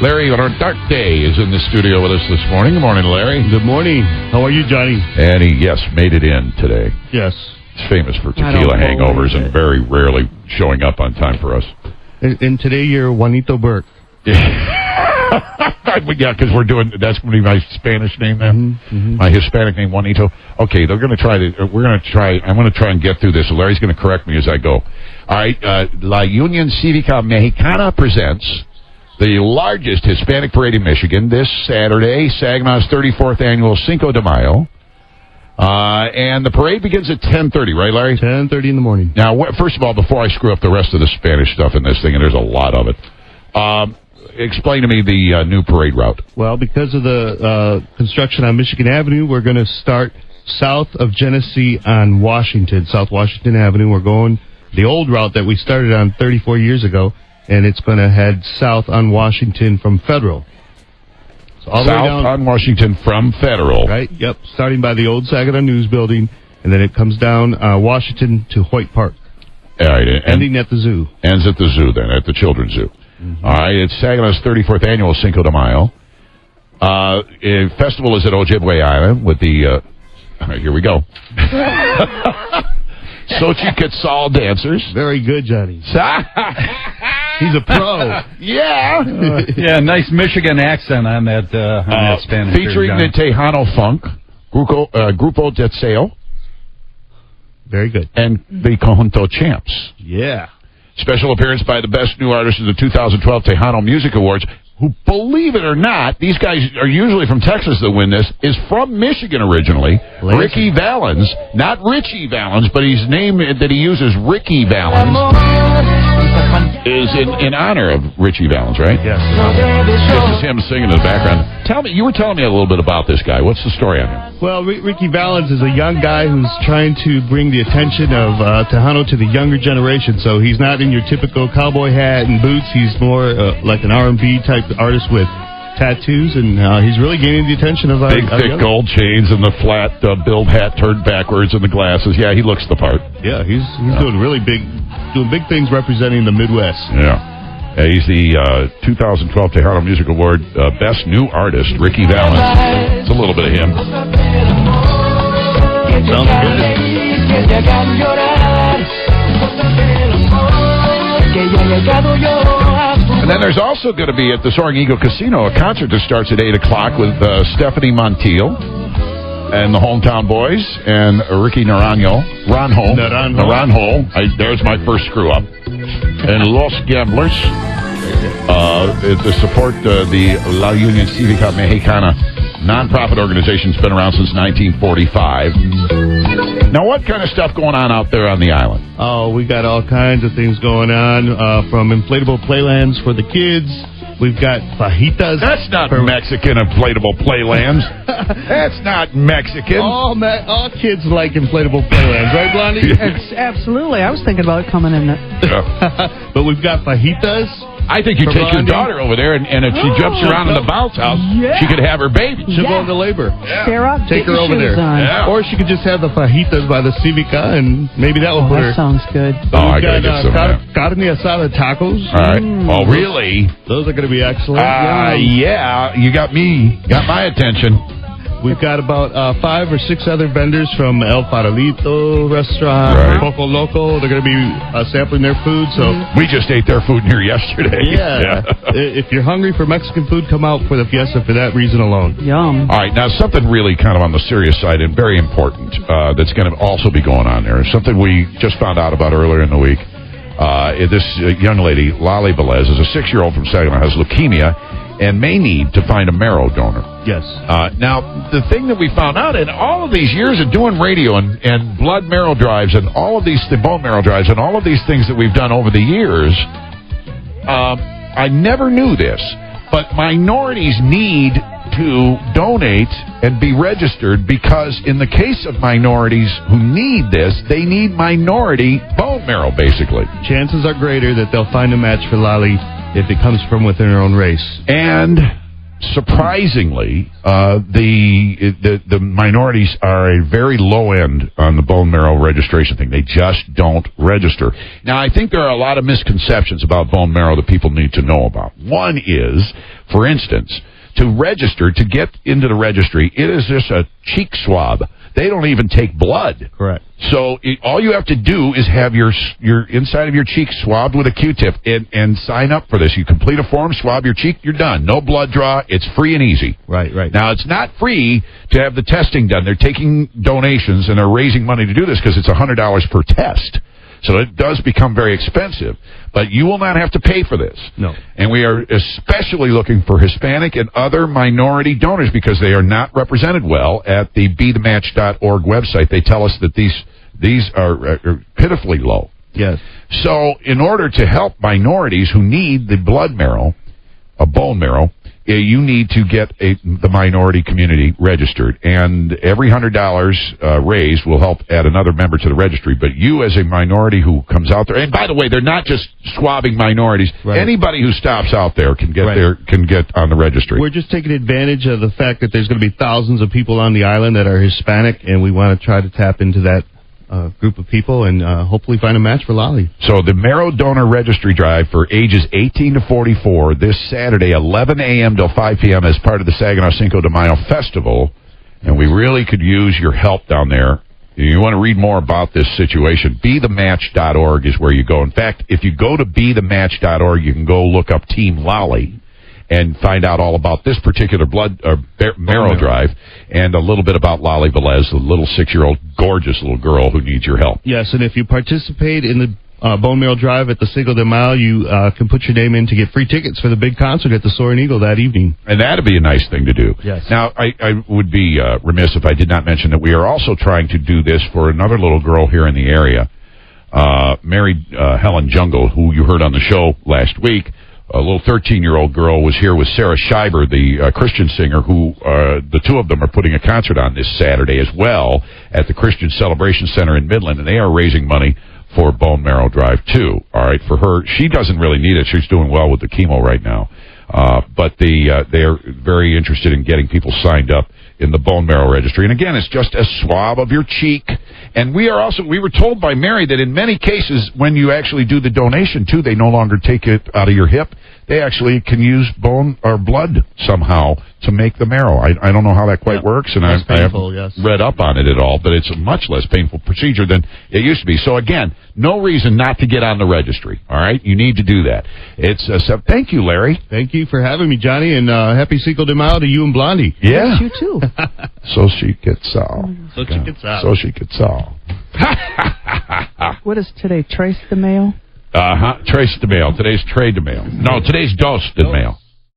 Larry Rodarte is in the studio with us this morning. Good morning, Larry. Good morning. How are you, Johnny? And he, made it in today. Yes. He's famous for tequila hangovers and very rarely showing up on time for us. And today you're Juanito Burke. Yeah, because that's going to be my Spanish name then. Mm-hmm. My Hispanic name, Juanito. Okay, I'm going to try and get through this. Larry's going to correct me as I go. All right, La Unión Cívica Mexicana presents the largest Hispanic parade in Michigan this Saturday, Saginaw's 34th annual Cinco de Mayo. And the parade begins at 10:30, right, Larry? 10:30 in the morning. Now, first of all, before I screw up the rest of the Spanish stuff in this thing, and there's a lot of it, explain to me the new parade route. Well, because of the construction on Michigan Avenue, we're going to start south of Genesee on Washington, South Washington Avenue. We're going the old route that we started on 34 years ago, and it's going to head south on Washington from Federal. So all the way down on Washington from Federal. Right, yep. Starting by the old Saginaw News Building, and then it comes down Washington to Hoyt Park. All right. Ending at the zoo. Ends at the zoo then, at the Children's Zoo. Mm-hmm. All right, it's Saginaw's 34th annual Cinco de Mayo. Festival is at Ojibwe Island with the... here we go. Sochi Quetzal dancers. Very good, Johnny. He's a pro. Yeah. Nice Michigan accent on that Spanish. Featuring the Tejano Funk, Grupo Deseo. Very good. And the Conjunto Champs. Yeah. Special appearance by the best new artist of the 2012 Tejano Music Awards, who, believe it or not, these guys are usually from Texas that win this, is from Michigan originally. Ricky Valens, not Richie Valens, but his name that he uses, Ricky Valens, is in honor of Richie Valens, right? Yes. This is him singing in the background. You were telling me a little bit about this guy. What's the story on him? Well, Ricky Valens is a young guy who's trying to bring the attention of Tejano to the younger generation. So he's not in your typical cowboy hat and boots. He's more like an R&B type artist with tattoos, and he's really gaining the attention of big, thick gold chains and the flat billed hat turned backwards and the glasses. Yeah, he looks the part. Yeah, he's doing big things representing the Midwest. Yeah. He's the 2012 Tejano Music Award Best New Artist, Ricky Valens. It's a little bit of him. Sounds good. And then there's also going to be at the Soaring Eagle Casino a concert that starts at 8 o'clock with Stephanie Montiel and the Hometown Boys and Ricky Naranjo. There's my first screw up. And Los Gamblers to support the La Unión Cívica Mexicana nonprofit organization. It's been around since 1945. Now, what kind of stuff going on out there on the island? Oh, we got all kinds of things going on, from inflatable playlands for the kids. We've got fajitas. That's not Mexican inflatable playlands. That's not Mexican. All kids like inflatable playlands, right, Blondie? Absolutely. I was thinking about coming in. Yeah. But we've got fajitas. I think you take your daughter over there, and if she jumps around in the bounce house, she could have her baby. She'll go into labor. Yeah. Sarah, take her over there. Yeah. Or she could just have the fajitas by the Civica, and maybe that will put her. That sounds good. I gotta get some carne asada tacos. All right. Oh, really? Those are going to be excellent. Yeah. You got my attention. We've got about 5 or 6 other vendors from El Farolito restaurant, Poco Loco. They're going to be sampling their food. So we just ate their food here yesterday. Yeah. If you're hungry for Mexican food, come out for the fiesta for that reason alone. Yum. All right, now something really kind of on the serious side and very important that's going to also be going on there. Something we just found out about earlier in the week. This young lady, Lali Velez, is a 6-year-old from Saginaw, has leukemia, and may need to find a marrow donor. Yes. Now, the thing that we found out in all of these years of doing radio and blood marrow drives and all of these bone marrow drives and all of these things that we've done over the years, I never knew this, but minorities need to donate and be registered because in the case of minorities who need this, they need minority bone marrow, basically. Chances are greater that they'll find a match for Lali if it comes from within their own race. And surprisingly, the minorities are a very low end on the bone marrow registration thing. They just don't register. Now, I think there are a lot of misconceptions about bone marrow that people need to know about. One is for instance, to register, to get into the registry, it is just a cheek swab. They don't even take blood. Correct. So all you have to do is have your inside of your cheek swabbed with a Q-tip and sign up for this. You complete a form, swab your cheek, you're done. No blood draw. It's free and easy. Right. Now, it's not free to have the testing done. They're taking donations, and they're raising money to do this because it's $100 per test. So it does become very expensive. But you will not have to pay for this. No. And we are especially looking for Hispanic and other minority donors because they are not represented well at the BeTheMatch.org website. They tell us that these are pitifully low. Yes. So in order to help minorities who need the blood marrow, a bone marrow, you need to get the minority community registered. And every $100 raised will help add another member to the registry. But you as a minority who comes out there, and by the way, they're not just swabbing minorities. Right. Anybody who stops out there can get on the registry. We're just taking advantage of the fact that there's going to be thousands of people on the island that are Hispanic, and we want to try to tap into that group of people and hopefully find a match for Lolly. So the Marrow Donor Registry Drive for ages 18 to 44 this Saturday, 11 a.m. till 5 p.m. as part of the Saginaw Cinco de Mayo Festival. And we really could use your help down there. You want to read more about this situation, BeTheMatch.org is where you go. In fact, if you go to BeTheMatch.org, you can go look up Team Lolly and find out all about this particular marrow drive and a little bit about Lolly Velez, the little 6-year-old gorgeous little girl who needs your help. Yes, and if you participate in the bone marrow drive at the Cinco de Mayo, you can put your name in to get free tickets for the big concert at the Soaring Eagle that evening. And that'd be a nice thing to do. Yes. Now, I would be remiss if I did not mention that we are also trying to do this for another little girl here in the area, married Helen Jungle, who you heard on the show last week. A little 13-year-old girl was here with Sarah Scheiber, the Christian singer, who the two of them are putting a concert on this Saturday as well at the Christian Celebration Center in Midland, and they are raising money for Bone Marrow Drive, too. All right, for her, she doesn't really need it. She's doing well with the chemo right now. But they are very interested in getting people signed up in the bone marrow registry. And again, it's just a swab of your cheek. And we were told by Mary that in many cases, when you actually do the donation, too, they no longer take it out of your hip. They actually can use bone or blood somehow to make the marrow. I don't know how that quite works, and I haven't read up on it at all, but it's a much less painful procedure than it used to be. So again, no reason not to get on the registry, all right? You need to do that. Thank you, Larry. Thank you for having me, Johnny, and happy Cinco de Mayo to you and Blondie. Yeah. Yes, you too. So she gets all. So she gets out. So she gets all. What is today? Trace de Mayo? Trace de Mayo. Today's Trade de Mayo. No, today's Dos de Mayo.